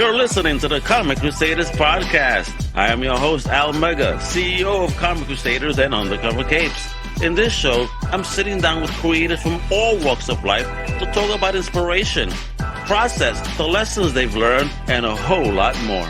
You're listening to the Comic Crusaders Podcast. I am your host, Al Mega, CEO of Comic Crusaders and Undercover Capes. In this show, I'm sitting down with creators from all walks of life to talk about inspiration, process, the lessons they've learned, and a whole lot more.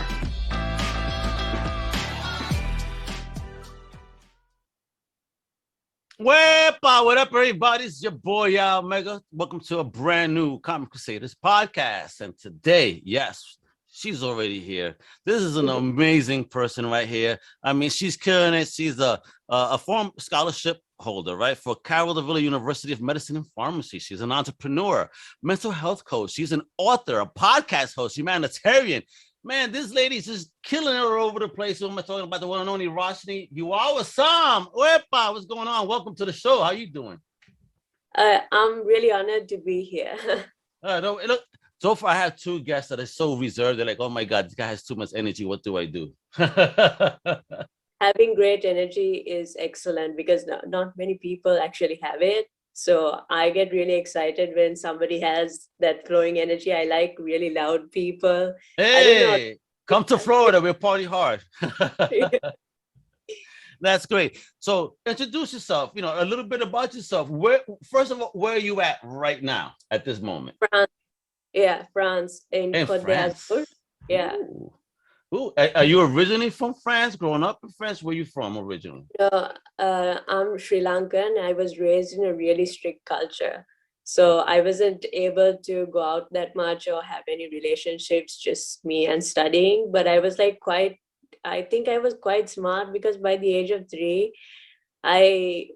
What up, everybody? It's your boy, Al Mega. Welcome to a brand new Comic Crusaders podcast. And today, yes, she's already here. This is an amazing person right here. I mean, she's killing it. She's a former scholarship holder, right, for Carol DeVille University of Medicine and Pharmacy. She's an entrepreneur, mental health coach. She's an author, a podcast host, humanitarian. Man, this lady's just killing it all over the place. So I'm talking about the one and only Rashni Hewawasam. Wepa, what's going on? Welcome to the show. How you doing? I'm really honored to be here. Look, so far I have two guests that are so reserved. They're like, oh my God, this guy has too much energy. What do I do? Having great energy is excellent because not many people actually have it. So I get really excited when somebody has that flowing energy. I like really loud people. Hey, come to Florida. We'll party hard. That's great. So introduce yourself, a little bit about yourself. First of all, where are you at right now at this moment? France. Yeah, France. In Côte d'Azur. Yeah. Ooh. Are you originally from France? Growing up in France? Where are you from originally? I'm Sri Lankan. I was raised in a really strict culture. So I wasn't able to go out that much or have any relationships, just me and studying. But I was I think I was quite smart because by the age of 3, I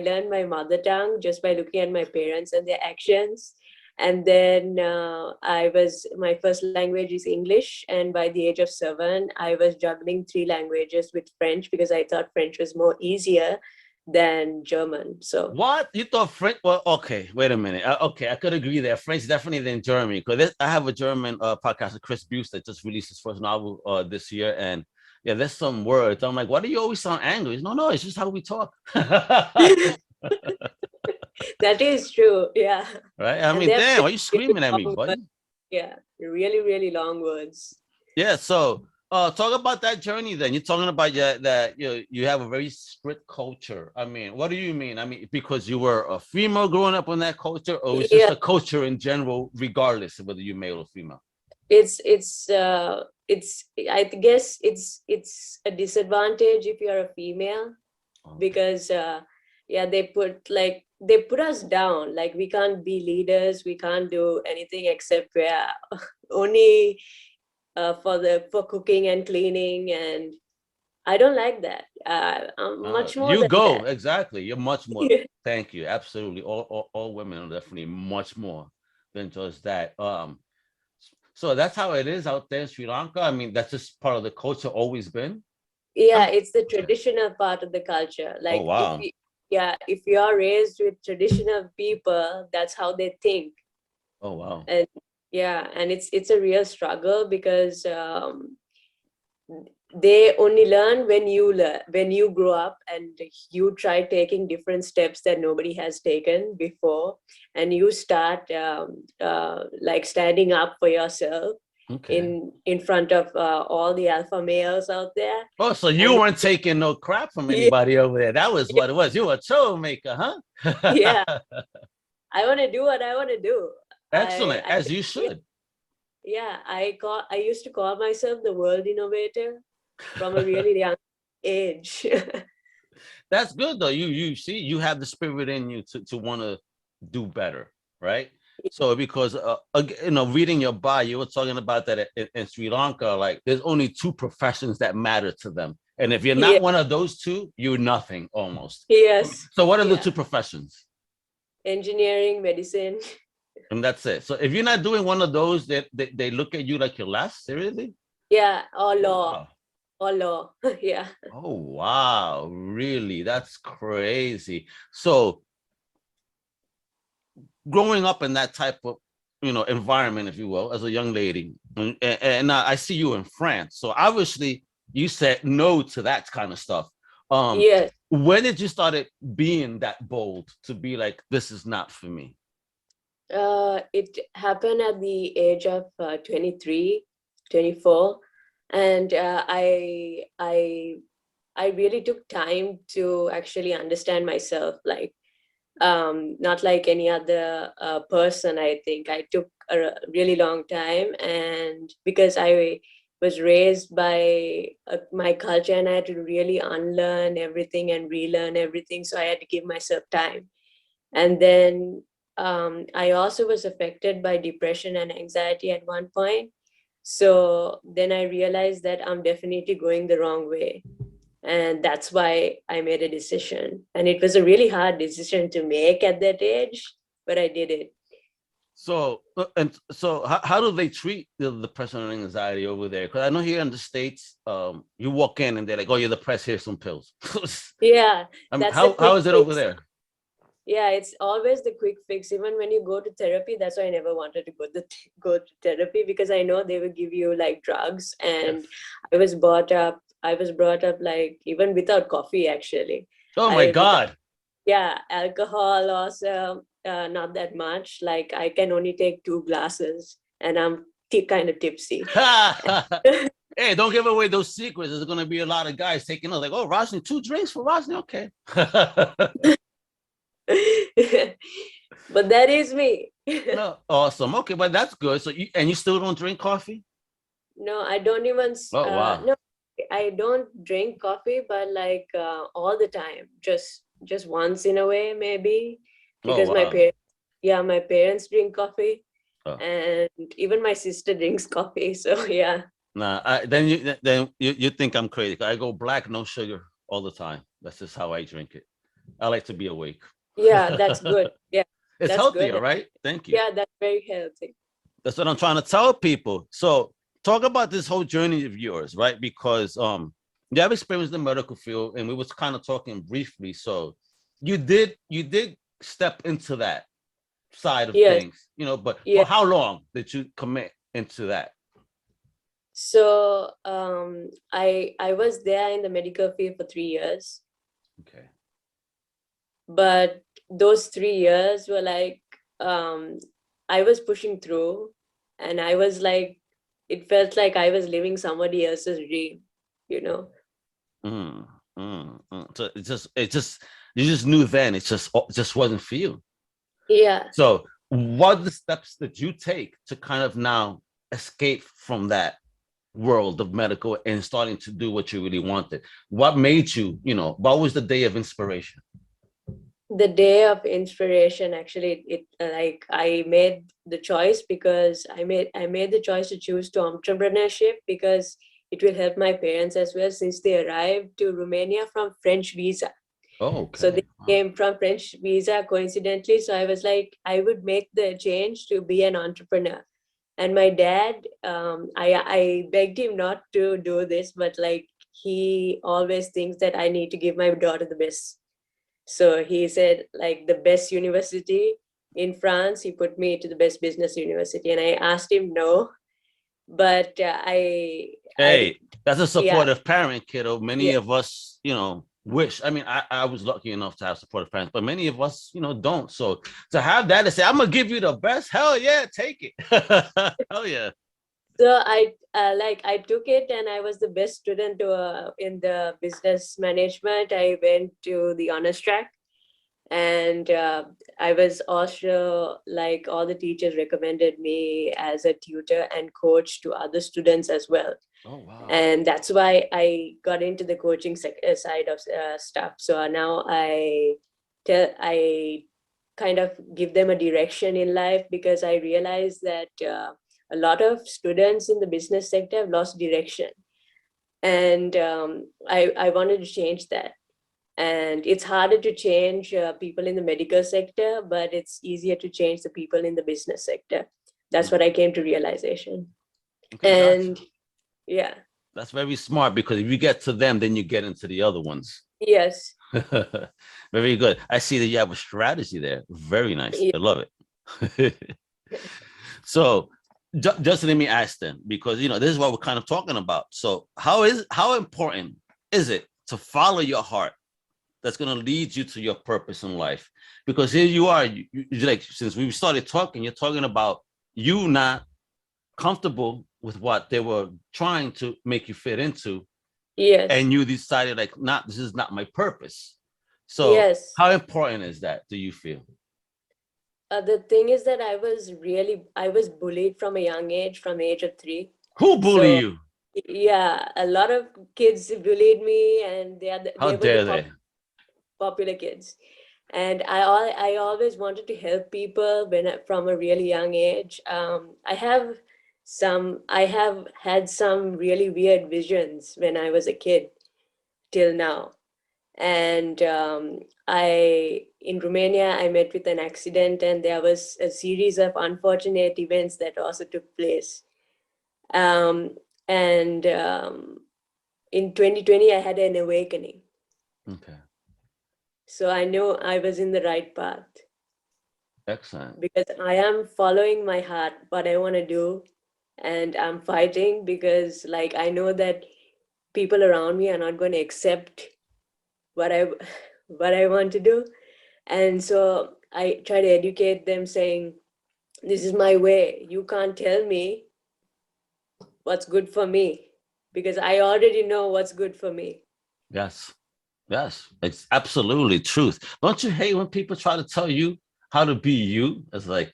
learned my mother tongue just by looking at my parents and their actions. And then my first language is English. And by the age of 7, I was juggling 3 languages with French because I thought French was more easier than German. So what? You thought French? Well, okay, wait a minute. Okay, I could agree there. French definitely than German. Because I have a German podcaster, Chris Buse, that just released his first novel this year. And yeah, there's some words. I'm like, why do you always sound angry? No, it's just how we talk. That is true. Yeah. Right. I mean, damn, why are you screaming at me, buddy? Yeah. Really, really long words. Yeah. So talk about that journey then. You're talking about that you have a very strict culture. I mean, what do you mean? I mean, because you were a female growing up in that culture, or it's just a culture in general, regardless of whether you're male or female? I guess it's a disadvantage if you're a female, because they put us down. Like, we can't be leaders, we can't do anything except we're only for cooking and cleaning, and I don't like that. I'm much more. You go that. Exactly. You're much more. Thank you. Absolutely. All women are definitely much more than just that. So that's how it is out there in Sri Lanka. I mean, that's just part of the culture, always been. Yeah, it's the traditional part of the culture. Like, wow. If you are raised with traditional people, that's how they think. Oh wow. And it's a real struggle because they only learn when you grow up and you try taking different steps that nobody has taken before, and you start standing up for yourself. Okay. In front of all the alpha males out there. Oh, so you weren't taking no crap from anybody over there. That was what it was. You were a troublemaker, huh? Yeah. I want to do what I want to do. Excellent, as you should. Yeah, I used to call myself the world innovator from a really young age. That's good though. You see, you have the spirit in you to want to do better, right? So because reading your bio, you were talking about that in Sri Lanka, like there's only 2 professions that matter to them, and if you're not one of those 2, you're nothing almost. Yes. So what are the 2 professions? Engineering, medicine. And that's it. So if you're not doing one of those, they look at you like you're last. Seriously? Yeah. Or law. Wow. Or law. Yeah. Oh wow, really? That's crazy. So growing up in that type of environment, if you will, as a young lady, and I see you in France, so obviously you said no to that kind of stuff. Yes. When did you started being that bold to be like, this is not for me? It happened at the age of 23. 24, and I really took time to actually understand myself, like not like any other person. I think I took a really long time, and because I was raised by my culture, and I had to really unlearn everything and relearn everything, so I had to give myself time. And then I also was affected by depression and anxiety at one point. So then I realized that I'm definitely going the wrong way, and that's why I made a decision. And it was a really hard decision to make at that age, but I did it. So how do they treat the depression and anxiety over there? Because I know here in the States, you walk in and they're like, "Oh, you're depressed. Here's some pills." Yeah, I mean, that's the how quick is it over fix. there? Yeah, it's always the quick fix. Even when you go to therapy, that's why I never wanted to go to therapy, because I know they will give you like drugs. Yes. And I was brought up like even without coffee actually. Oh my I without God. Yeah, alcohol also not that much. Like I can only take 2 glasses, and I'm kind of tipsy. Hey, don't give away those secrets. There's gonna be a lot of guys taking it like, "Oh, Rashni, 2 drinks for Rashni." Okay. But that is me. No, awesome. Okay, but that's good. So you still don't drink coffee? No, I don't even. Oh wow. No, I don't drink coffee, but like all the time, just once in a way, maybe, Oh because wow. yeah, my parents drink coffee, Oh. and even my sister drinks coffee. So yeah, Nah, you think I'm crazy. I go black, no sugar all the time. That's just how I drink it. I like to be awake. yeah, that's good. Yeah, It's that's healthier, good. right? Thank you. Yeah, that's very healthy. That's what I'm trying to tell people. So talk about this whole journey of yours, right? Because you have experience in the medical field, and we was kind of talking briefly. So you did step into that side of Yes, things, but for yeah. how long did you commit into that? So I was there in the medical field for 3 years, Okay. but those 3 years were like um I was pushing through, and I was like, it felt like I was living somebody else's dream, you know. Mm, So it just you just knew then it just wasn't for you. Yeah. So what are the steps that you take to kind of now escape from that world of medical and starting to do what you really wanted? What made you, what was the day of inspiration? The day of inspiration, actually, it like I made the choice, because I made the choice to choose to entrepreneurship, because it will help my parents as well, since they arrived to Romania from French visa. Oh, So okay. they Wow. came from French visa coincidentally. So I was like, I would make the change to be an entrepreneur. And my dad, I begged him not to do this, but like he always thinks that I need to give my daughter the best. So he said, like, the best university in France, he put me to the best business university. And I asked him no, but Hey, that's a yeah, supportive parent, kiddo. Many yeah. of us, wish. I mean, I was lucky enough to have supportive parents, but many of us, don't. So to have that and say, I'm gonna give you the best, hell yeah, take it. Hell yeah. So I took it, and I was the best student in the business management. I went to the honors track, and I was also like, all the teachers recommended me as a tutor and coach to other students as well. Oh wow. And that's why I got into the coaching side of stuff. So now I kind of give them a direction in life, because I realize that a lot of students in the business sector have lost direction, and I wanted to change that. And it's harder to change people in the medical sector, but it's easier to change the people in the business sector. That's what I came to realization. Okay, gotcha. And yeah, That's very smart because if you get to them, then you get into the other ones. yes. Very good. I see that you have a strategy there. Very nice. Yeah. I love it. So just let me ask then, because this is what we're kind of talking about. So how important is it to follow your heart that's going to lead you to your purpose in life? Because here you are, like, since we started talking, you're talking about you not comfortable with what they were trying to make you fit into, Yes. and you decided like, not, this is not my purpose. So Yes. how important is that, do you feel? The thing is that I was bullied from a young age, from age of 3. Who bully So you? yeah, a lot of kids bullied me, and How they were the dare they? popular kids. And I always wanted to help people from a really young age. I have had some really weird visions when I was a kid till now. And I in Romania I met with an accident, and there was a series of unfortunate events that also took place. Um, and in 2020 I had an awakening, Okay, so I know I was in the right path excellent. because I am following my heart, what I want to do, and I'm fighting because, like, I know that people around me are not going to accept what I what I want to do. And so I try to educate them, saying, this is my way. You can't tell me what's good for me because I already know what's good for me. Yes, yes, it's absolutely truth. Don't you hate when people try to tell you how to be you? It's like,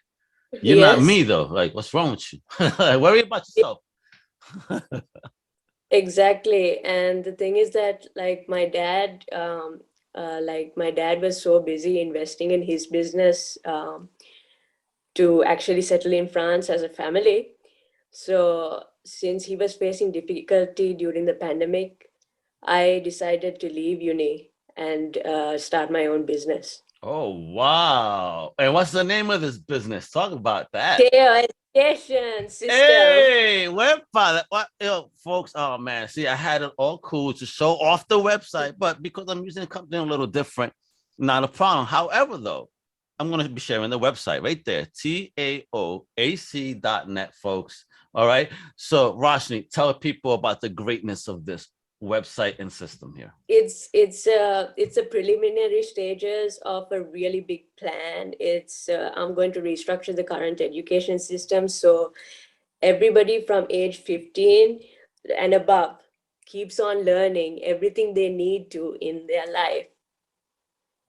you're not Yes, me though. Like, what's wrong with you? Worry about yourself. exactly. And the thing is that, like my dad was so busy investing in his business to actually settle in France as a family. So since he was facing difficulty during the pandemic, I decided to leave uni and start my own business. Oh wow! And what's the name of this business? Talk about that. Tao Education System. Hey, website. What, folks? Oh man, see, I had it all cool to show off the website, but because I'm using something a little different, not a problem. However, though, I'm going to be sharing the website right there, taoac.net, folks. All right. So, Rashni, tell people about the greatness of this website and system here. It's a preliminary stages of a really big plan. It's I'm going to restructure the current education system so everybody from age 15 and above keeps on learning everything they need to in their life,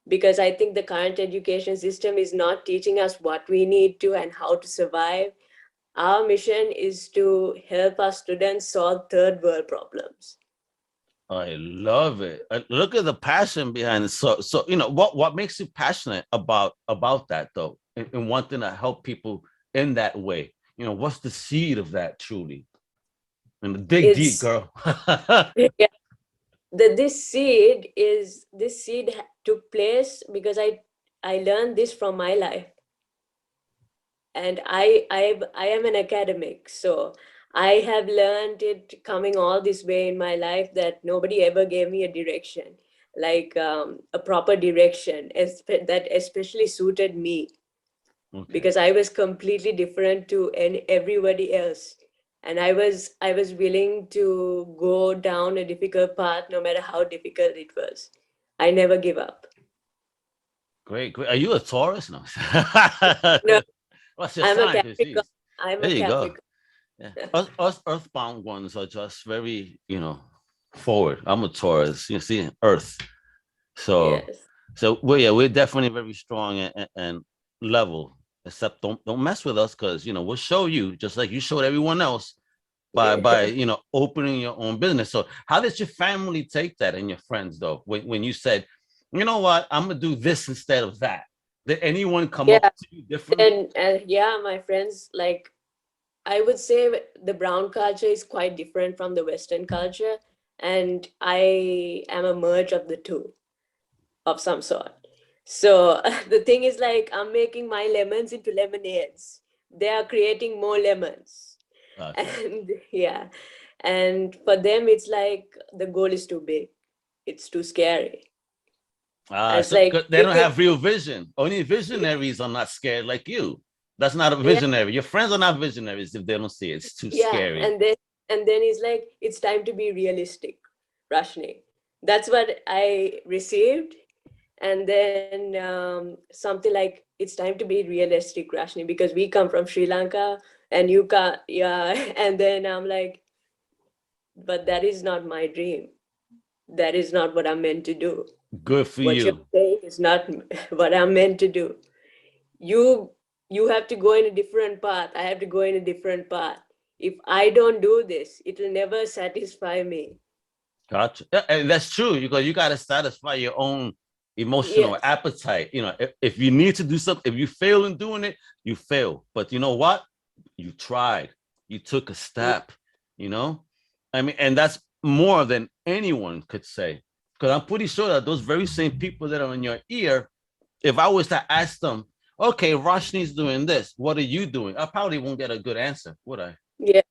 because I think the current education system is not teaching us what we need to and how to survive. Our mission is to help our students solve third world problems. I love it. Look at the passion behind it. So what makes you passionate about that though, and wanting to help people in that way. What's the seed of that truly? And dig deep, It's girl. yeah, this seed took place because I learned this from my life, and I am an academic, so I have learned it coming all this way in my life that nobody ever gave me a direction, like a proper direction that especially suited me, Okay, because I was completely different to everybody else. And I was willing to go down a difficult path no matter how difficult it was. I never give up. great, great. Are you a Taurus? No. No, What's your I'm a sign? Capricorn. Jeez. I'm There a you go. Capricorn. Yeah. Us earthbound ones are just very, forward. I'm a Taurus. You see, Earth. So, Yes. so we're definitely very strong and level. Except don't mess with us, because we'll show you just like you showed everyone else by Yeah. opening your own business. So how did your family take that, and your friends though, when you said, you know what, I'm gonna do this instead of that? Did anyone come up Yeah. to you differently? And yeah, my friends, like, I would say the brown culture is quite different from the Western culture. And I am a merge of the two of some sort. So the thing is, like, I'm making my lemons into lemonades. They are creating more lemons. Okay. And yeah. And for them, it's like the goal is too big. It's too scary. And it's So like, they don't have real vision. Only visionaries are not scared like you. That's not a yeah, visionary. Your friends are not visionaries if they don't see it. It's too yeah. scary. And then it's like, it's time to be realistic, Rashni. That's what I received. And then something like, it's time to be realistic, Rashni, because we come from Sri Lanka, and you can't, yeah. And then I'm like, but that is not my dream. That is not what I'm meant to do. Good for What you're you. saying is not what I'm meant to do. You you have to go in a different path. I have to go in a different path. If I don't do this, it will never satisfy me. Gotcha. Yeah, and that's true because you got to satisfy your own emotional Yes, appetite. If you need to do something, if you fail in doing it, you fail. But you know what? You tried. You took a step. You know, I mean, and that's more than anyone could say. Because I'm pretty sure that those very same people that are in your ear, if I was to ask them, okay, Rashni's doing this, what are you doing? I probably won't get a good answer, would I? yeah.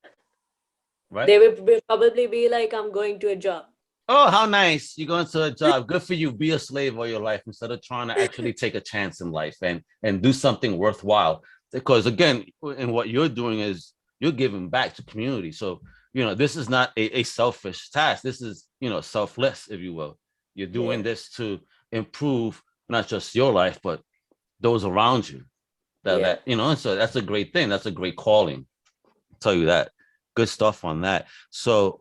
Right? They will probably be like, I'm going to a job. Oh, how nice. You're going to a job. Good for you. Be a slave all your life instead of trying to actually take a chance in life and do something worthwhile. Because again, and what you're doing is you're giving back to community. So, this is not a selfish task. This is, selfless, if you will. You're doing Yeah, this to improve not just your life, but those around you. yeah. So that's a great thing. That's a great calling. I'll tell you that. Good stuff on that. So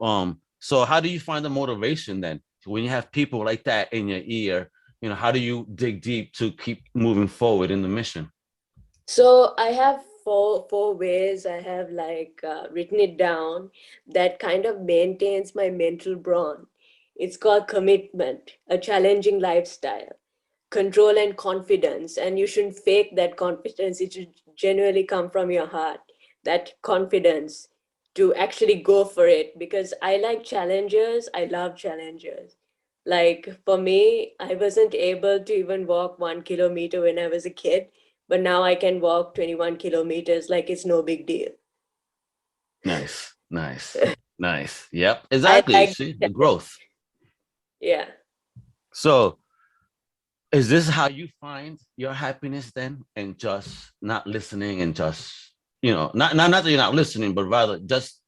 how do you find the motivation then when you have people like that in your ear? How do you dig deep to keep moving forward in the mission? So I have four ways I have written it down that kind of maintains my mental brawn. It's called commitment, a challenging lifestyle, control and confidence. And you shouldn't fake that confidence. It should genuinely come from your heart, that confidence to actually go for it. Because I like challenges. I love challenges. Like for me, I wasn't able to even walk 1 kilometer when I was a kid, but now I can walk 21 kilometers like it's no big deal. Nice, nice, nice. Yep, I exactly. like, See the growth. yeah. So is this how you find your happiness then? And just not listening and just, not that you're not listening, but rather just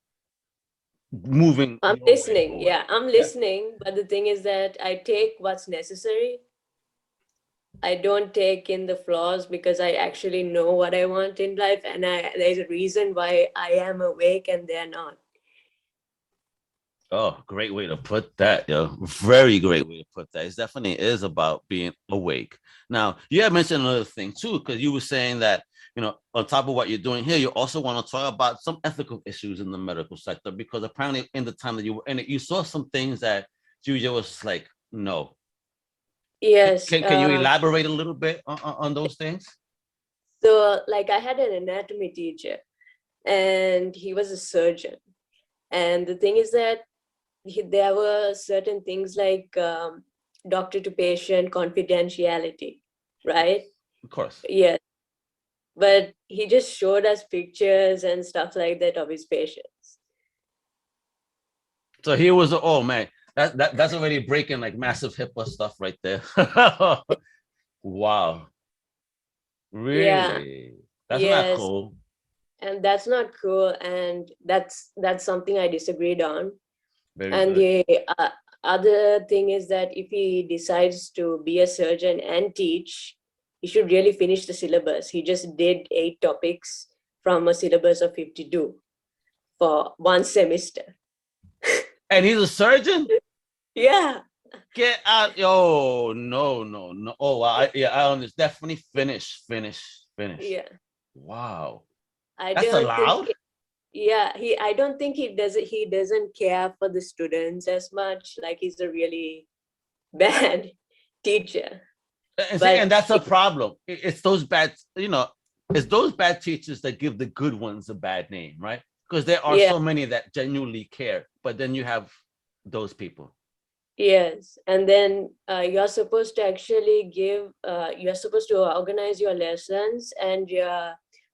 moving I'm your way listening. forward. Yeah, I'm Yeah. listening. But the thing is that I take what's necessary. I don't take in the flaws because I actually know what I want in life. And there's a reason why I am awake and they're not. Oh, great way to put that, yo. Very great way to put that. It definitely is about being awake. Now, you had mentioned another thing too, because you were saying that, on top of what you're doing here, you also want to talk about some ethical issues in the medical sector, because apparently in the time that you were in it, you saw some things that you was like, no. Can, Yes. can, can you elaborate a little bit on those things? So, like, I had an anatomy teacher and he was a surgeon. And the thing is that there were certain things like doctor to patient confidentiality, right? Of course. Yes. But he just showed us pictures and stuff like that of his patients. So here was, oh man, that's already breaking like massive HIPAA stuff right there. Wow. Yeah. Really? That's not Yes. cool. And that's not cool. And that's something I disagreed on. Very And good. the other thing is that if he decides to be a surgeon and teach, he should really finish the syllabus. He just did 8 topics from a syllabus of 52 for one semester. And he's a surgeon? Yeah. Get out. Oh, no, no, no. Oh, wow. I understand. Definitely finish. Yeah. Wow. I That's don't think allowed? I don't think he doesn't care for the students as much. Like he's a really bad teacher. And see, But and that's a problem. It's those it's those bad teachers that give the good ones a bad name, right? Because there are yeah, so many that genuinely care, but then you have those people. yes. And then you're supposed to actually you're supposed to organize your lessons. And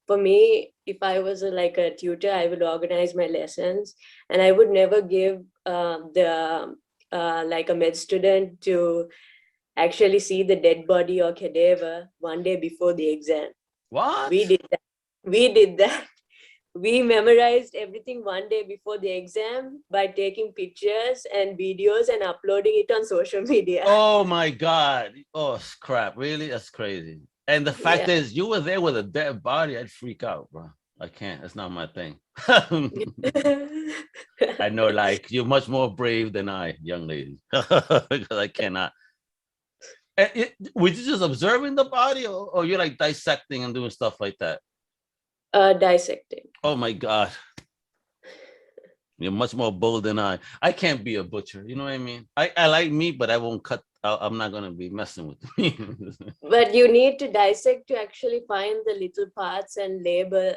for me, if I was like a tutor, I would organize my lessons, and I would never give the like a med student to actually see the dead body or cadaver one day before the exam. We What? did that. We did that. We memorized everything one day before the exam by taking pictures and videos and uploading it on social media. Oh my God. Oh crap. Really? That's crazy. And the Yeah. fact is you were there with a dead body, I'd freak out, bro. I can't. That's not my thing. I know, like you're much more brave than I, young lady, because I cannot. Were you just observing the body, or you're like dissecting and doing stuff like that? Dissecting. Oh my God. You're much more bold than I. I can't be a butcher. You know what I mean? I like meat, but I won't cut. I'm not going to be messing with meat. But you need to dissect to actually find the little parts and label,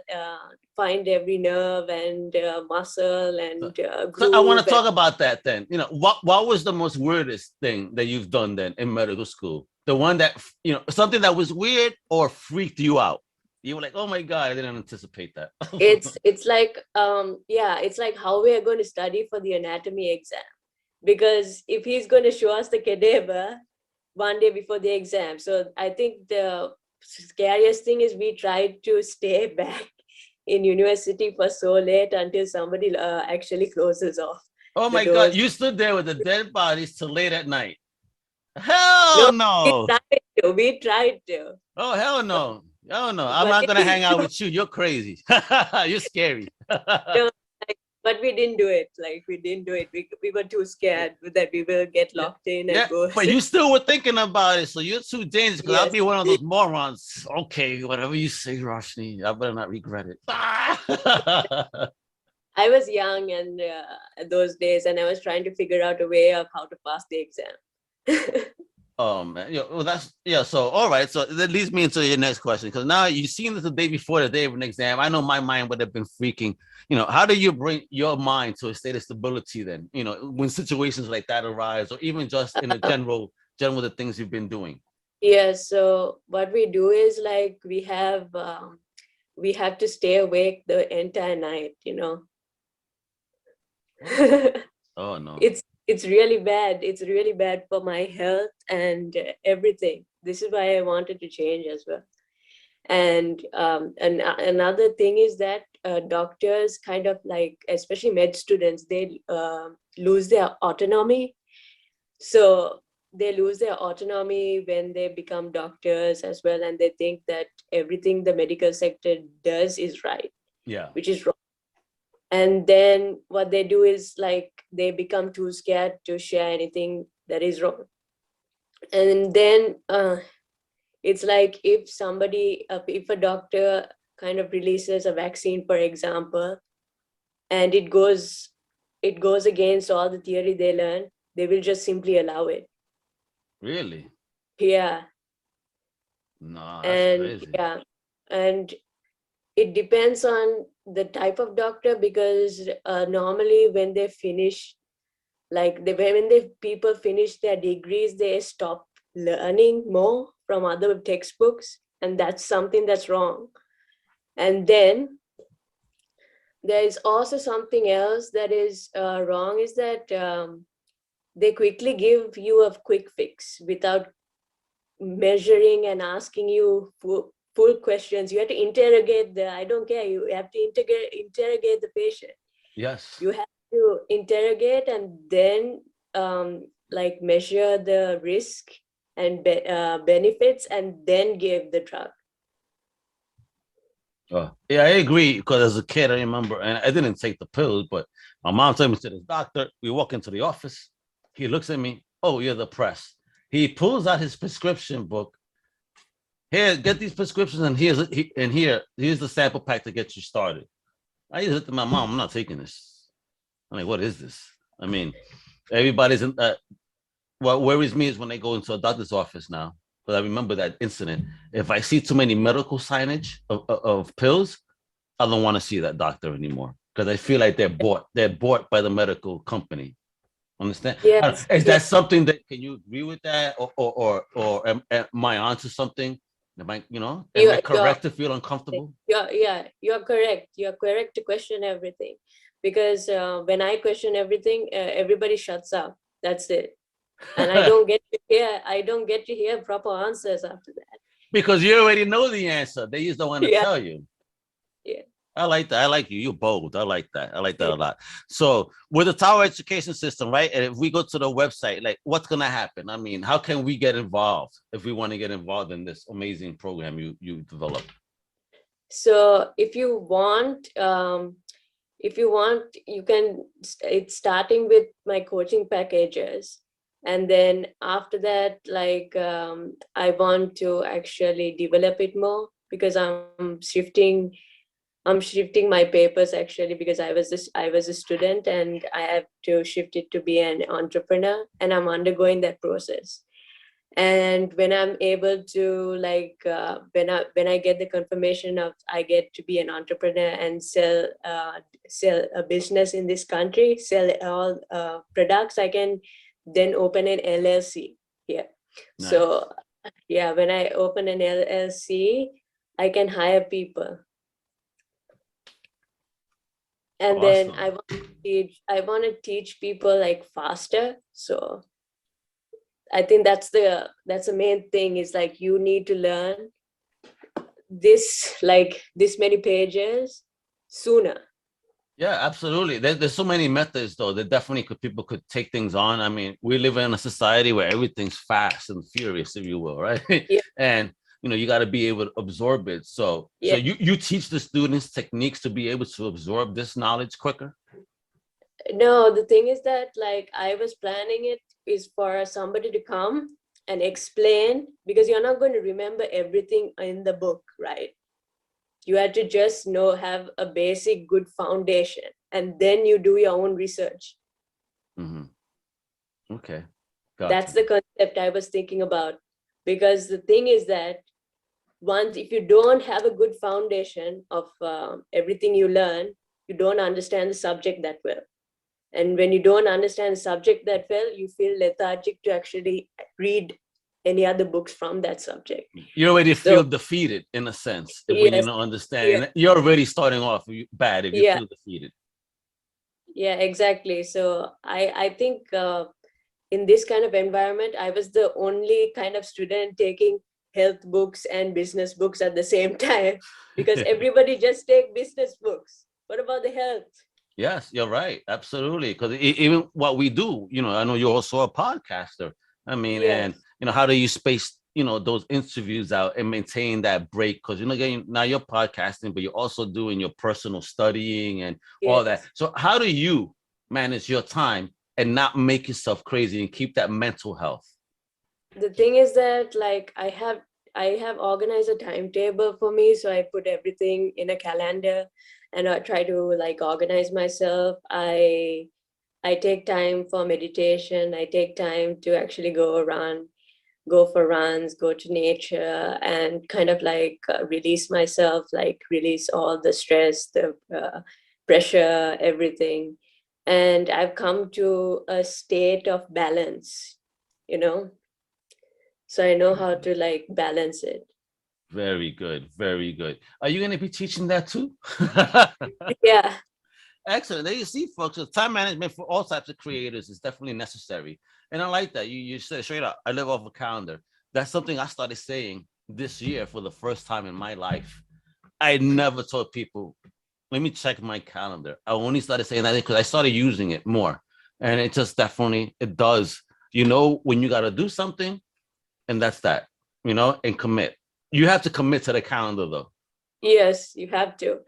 find every nerve and muscle and So groove. I want to talk about that then. You know, what was the most weirdest thing that you've done then in medical school? The one that, you know, something that was weird or freaked you out. You were like, oh my God, I didn't anticipate that. It's like it's like how we are going to study for the anatomy exam, because if he's going to show us the cadaver one day before the exam, so I think the scariest thing is we tried to stay back in university for so late until somebody actually closes off Oh the my God, doors. you stood there with the dead bodies till late at night. Hell No, no. we tried to Oh, hell no. Oh no, I'm but not gonna hang out with you. You're crazy. You're scary. no, but we didn't do it. Like we didn't do it. We were too scared that we will get Yeah, locked in yeah, and go. but you still were thinking about it, so you're too dangerous. Because I'll Yes. be one of those morons. Okay, whatever you say, Rashni, I better not regret it. I was young and those days, and I was trying to figure out a way of how to pass the exam. Oh man, yeah, well that's yeah. So all right, so that leads me into your next question because now you've seen this the day before the day of an exam. I know my mind would have been freaking. You know, how do you bring your mind to a state of stability then? You know, when situations like that arise, or even just in a general the things you've been doing. Yeah. So what we do is like we have to stay awake the entire night. Oh no. It's really bad. It's really bad for my health and everything. This is why I wanted to change as well. And another thing is that doctors kind of like, especially med students, they lose their autonomy. So they lose their autonomy when they become doctors as well, and they think that everything the medical sector does is right, Yeah. which is wrong. And then what they do is like they become too scared to share anything that is wrong. And then it's like if a doctor kind of releases a vaccine, for example, and it goes against all the theory they learn, they will just simply allow it. Really? Yeah. No, that's crazy. Yeah, and it depends on the type of doctor, because normally when they finish, like when the people finish their degrees, they stop learning more from other textbooks, and that's something that's wrong. And then there is also something else that is wrong, is that they quickly give you a quick fix without measuring and asking you full questions. You have to interrogate I don't care, you have to interrogate the patient. Yes. You have to interrogate and then like measure the risk and benefits and then give the drug. Yeah, I agree. Because as a kid, I remember, and I didn't take the pills, but my mom took me to this doctor. We walk into the office. He looks at me. Oh, you're depressed. He pulls out his prescription book. Here, get these prescriptions, and here's the sample pack to get you started. I used to look at my mom. I'm not taking this. I'm like, what is this? I mean, everybody's in. What worries me is when they go into a doctor's office now. But I remember that incident. If I see too many medical signage of pills, I don't want to see that doctor anymore because I feel like they're bought. They're bought by the medical company. Understand? Yes. Is that something that can you agree with that, or am I onto something? Am I correct to feel uncomfortable? You're correct. You're correct to question everything, because when I question everything, everybody shuts up. That's it. And I don't get to hear proper answers after that. Because you already know the answer. They just don't want to tell you. Yeah. I like that. I like you. You're bold. I like that. I like that a lot. So with the Tao Education System, right? And if we go to the website, like what's gonna happen? I mean, how can we get involved if we want to get involved in this amazing program you developed? So if you want, you can, it's starting with my coaching packages. And then after that, like, I want to actually develop it more, because I'm shifting my papers actually, because I was a student and I have to shift it to be an entrepreneur, and I'm undergoing that process. And when I'm able to, like, when I get the confirmation of I get to be an entrepreneur and sell a business in this country, sell all products, I can then open an LLC. Yeah. Nice. So yeah, when I open an LLC, I can hire people, and then Awesome. I want to teach people like faster. So I think that's the main thing, is like you need to learn this, like this many pages sooner. Yeah, absolutely. There's so many methods though that definitely people could take things on. I mean, we live in a society where everything's fast and furious, if you will, right? Yeah, And you got to be able to absorb it. So yeah. you teach the students techniques to be able to absorb this knowledge quicker. No, the thing is that, like, I was planning it is for somebody to come and explain, because you're not going to remember everything in the book, right? You have to just have a basic good foundation, and then you do your own research. Hmm. Okay, That's gotcha. the concept I was thinking about. Because the thing is that, once, if you don't have a good foundation of everything you learn, you don't understand the subject that well. And when you don't understand the subject that well, you feel lethargic to actually read any other books from that subject. You already So feel defeated in a sense when you yes, don't yeah, understand. You're already starting off bad if you yeah, feel defeated. yeah, exactly. So I think in this kind of environment, I was the only kind of student taking health books and business books at the same time, because everybody just take business books. What about the health? Yes, you're right. Absolutely. Because even what we do, I know you're also a podcaster. I mean, and Yes, how do you space, those interviews out and maintain that break? Because again, now you're podcasting, but you're also doing your personal studying and all that. yes. So how do you manage your time and not make yourself crazy and keep that mental health? The thing is that, like, I have organized a timetable for me, so I put everything in a calendar, and I try to, like, organize myself. I take time for meditation. I take time to actually go for runs, go to nature, and kind of like release myself, like release all the stress, the pressure, everything. And I've come to a state of balance, you know so I know how to, like, balance it. Very good. Very good. Are you going to be teaching that too? Yeah. Excellent. There you see, folks. So time management for all types of creators is definitely necessary. And I like that. You said straight up, I live off a calendar. That's something I started saying this year for the first time in my life. I never told people, let me check my calendar. I only started saying that because I started using it more. And it just definitely, it does. When you got to do something, and that's that, and commit. You have to commit to the calendar though. Yes, you have to.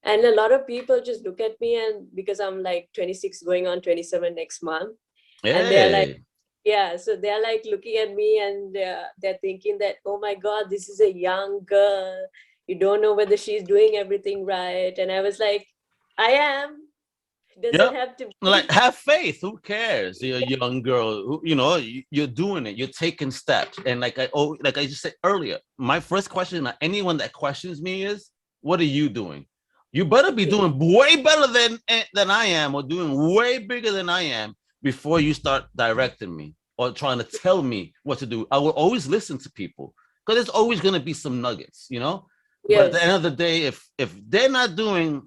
And a lot of people just look at me, and because I'm like 26 going on 27 next month, and they're like, Hey. yeah, so they're like looking at me, and they're thinking that, oh my God, this is a young girl. You don't know whether she's doing everything right. And I was like, I am. It doesn't Yep. have to Like be. have faith. Who cares? You're a young girl. You're doing it. You're taking steps. And like I just said earlier, my first question to anyone that questions me is, "What are you doing?" You better be doing way better than I am, or doing way bigger than I am before you start directing me or trying to tell me what to do. I will always listen to people because there's always going to be some nuggets. But at the end Yes. of the day, if they're not doing,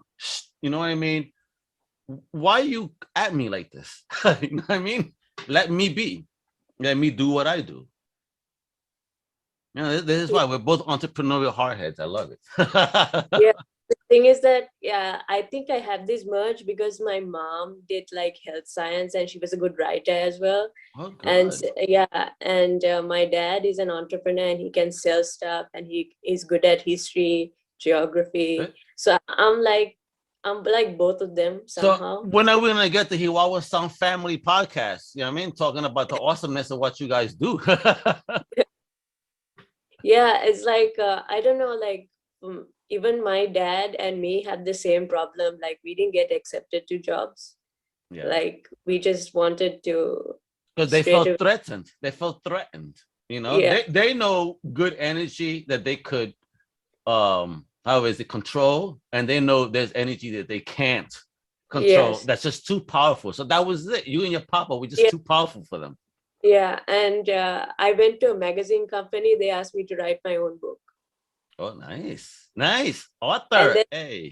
you know what I mean, why are you at me like this? You know what I mean? Let me be. Let me do what I do. This is why we're both entrepreneurial hardheads. I love it. Yeah. The thing is that, yeah, I think I have this merge because my mom did like health science, and she was a good writer as well. Oh, And good. yeah, and my dad is an entrepreneur, and he can sell stuff, and he is good at history, geography. So I'm like both of them So somehow. when are we gonna get the Hewawasam family podcast? You know what I mean? Talking about the awesomeness of what you guys do. Yeah, it's like I don't know, like even my dad and me had the same problem. Like we didn't get accepted to jobs. Yeah. Like we just wanted to Because they straight felt away. threatened. They felt threatened. You know, Yeah, they know good energy that they could how is it control, and they know there's energy that they can't control. yes, That's just too powerful. So that was it. You and your papa were just yeah, too powerful for them. yeah. And I went to a magazine company. They asked me to write my own book, Oh, nice, nice and author. then Hey.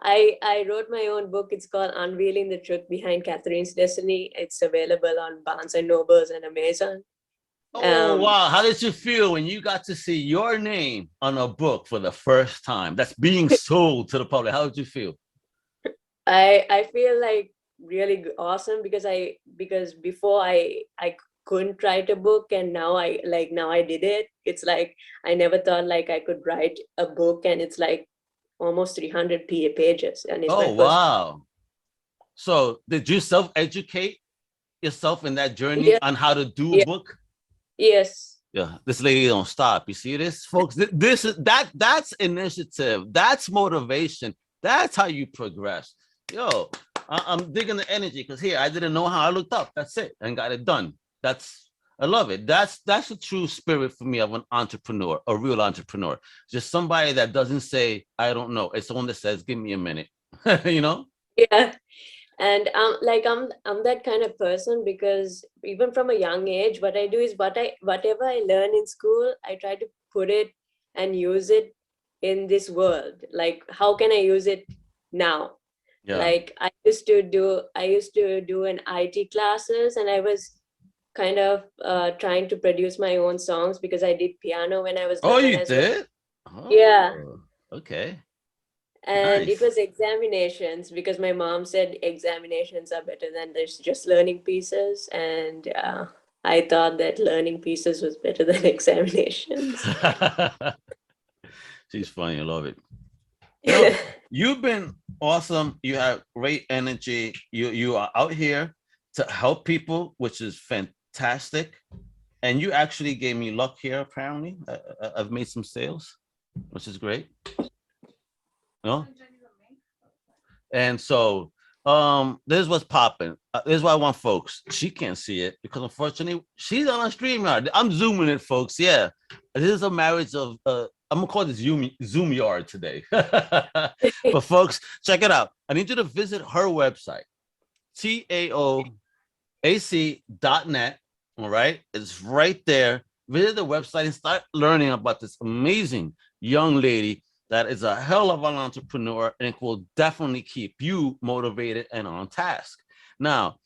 I wrote my own book. It's called Unveiling the Truth Behind Catherine's Destiny. It's available on Barnes and Nobles and Amazon. Oh Um, wow! How did you feel when you got to see your name on a book for the first time? That's being sold to the public. How did you feel? I feel like really awesome because before I couldn't write a book, and now I did it. It's like I never thought like I could write a book, and it's like almost 300 pages, and it's my Oh first. wow! So did you self-educate yourself in that journey Yeah, on how to do a yeah, book? yes, Yeah, this lady don't stop. You see this, folks? This is that's initiative. That's motivation. That's how you progress. Yo, I'm digging the energy because here I didn't know how. I looked up. That's it and got it done. That's I love it. That's the true spirit for me of an entrepreneur, a real entrepreneur. Just somebody that doesn't say I don't know. It's the one that says, "Give me a minute." You know? yeah. And like I'm that kind of person because even from a young age, what I do is whatever I learn in school, I try to put it and use it in this world. Like how can I use it now? Yeah. Like I used to do an IT classes, and I was kind of trying to produce my own songs because I did piano when I was Oh, little you as well. did? Yeah, Oh, okay. and it Nice. was examinations because my mom said examinations are better than there's just learning pieces, and I thought that learning pieces was better than examinations. She's funny. I love it. Yo, you've been awesome. You have great energy. You are out here to help people, which is fantastic. And you actually gave me luck here. Apparently, I've made some sales, which is great. No, and so this is what's popping. This is why I want folks. She can't see it because unfortunately she's on a stream yard. I'm zooming it, folks. Yeah, this is a marriage of I'm gonna call this Zoom yard today. But folks, check it out. I need you to visit her website, taoac.net. All right, it's right there. Visit the website and start learning about this amazing young lady that is a hell of an entrepreneur and it will definitely keep you motivated and on task. Now,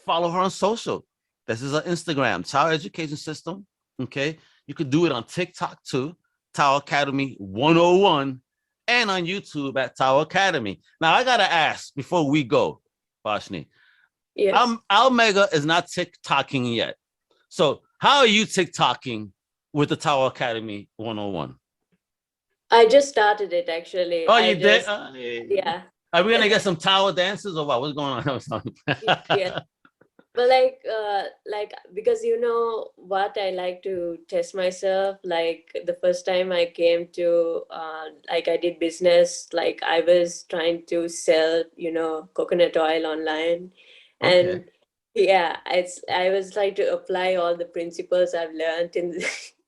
follow her on social. This is her Instagram, Tao Education System. Okay. You could do it on TikTok too, Tao Academy 101, and on YouTube at Tao Academy. Now, I got to ask before we go, Rashni, Yes, Almega is not TikToking yet. So, how are you TikToking with the Tao Academy 101? I just started it actually. Oh, I you did? just Yeah. Are we gonna get some tower dances or what? What's going on? Yeah, but like because you know what, I like to test myself. Like the first time I came to like I did business, like I was trying to sell, coconut oil online. Okay. And yeah, I was trying to apply all the principles I've learned in the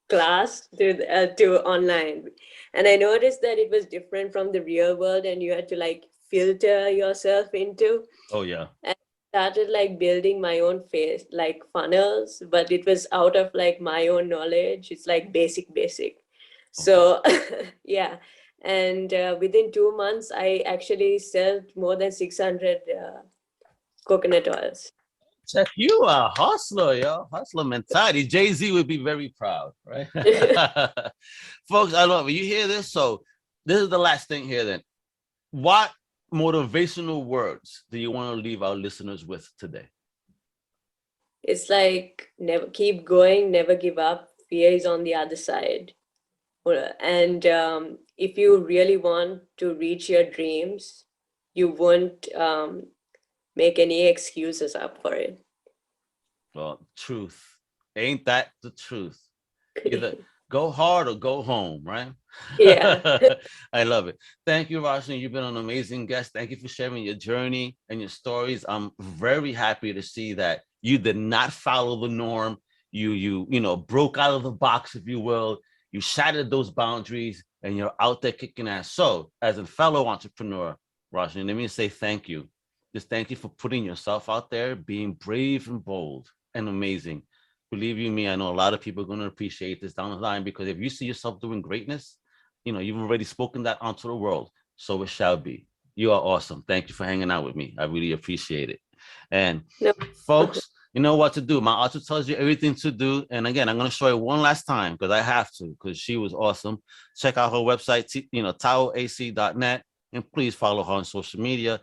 class to online. And I noticed that it was different from the real world, and you had to like filter yourself into. Oh yeah. Started like building my own face like funnels, but it was out of like my own knowledge. It's like basic. Okay. So yeah. And within 2 months I actually sold more than 600 coconut oils. Check you a hustler, yo. Hustler mentality. Jay-Z would be very proud, right? Folks, I love it. You hear this? So this is the last thing here then. What motivational words do you want to leave our listeners with today? It's like never keep going, never give up. Fear is on the other side. And if you really want to reach your dreams, you won't make any excuses up for it. Well, truth. Ain't that the truth? Either go hard or go home, right? Yeah. I love it. Thank you, Rashni. You've been an amazing guest. Thank you for sharing your journey and your stories. I'm very happy to see that you did not follow the norm. You broke out of the box, if you will. You shattered those boundaries and you're out there kicking ass. So, as a fellow entrepreneur, Rashni, let me say thank you. Just thank you for putting yourself out there, being brave and bold and amazing. Believe you me, I know a lot of people are going to appreciate this down the line, because if you see yourself doing greatness, you've already spoken that onto the world. So it shall be. You are awesome. Thank you for hanging out with me. I really appreciate it. And folks, you know what to do. My author tells you everything to do. And again, I'm going to show you one last time because I have to, because she was awesome. Check out her website, taoac.net, and please follow her on social media.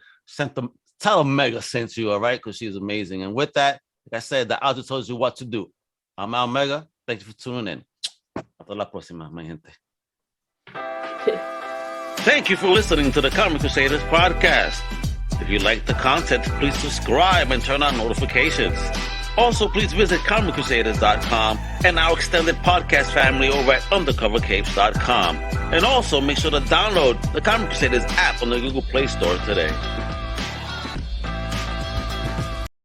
Tell Mega sent you, all right? Because she's amazing. And with that, like I said, the author tells you what to do. I'm Al Mega. Thank you for tuning in. Hasta la próxima, mi gente. Thank you for listening to the Comic Crusaders podcast. If you like the content, please subscribe and turn on notifications. Also, please visit comiccrusaders.shop and our extended podcast family over at undercovercapes.com. And also make sure to download the Comic Crusaders app on the Google Play Store today.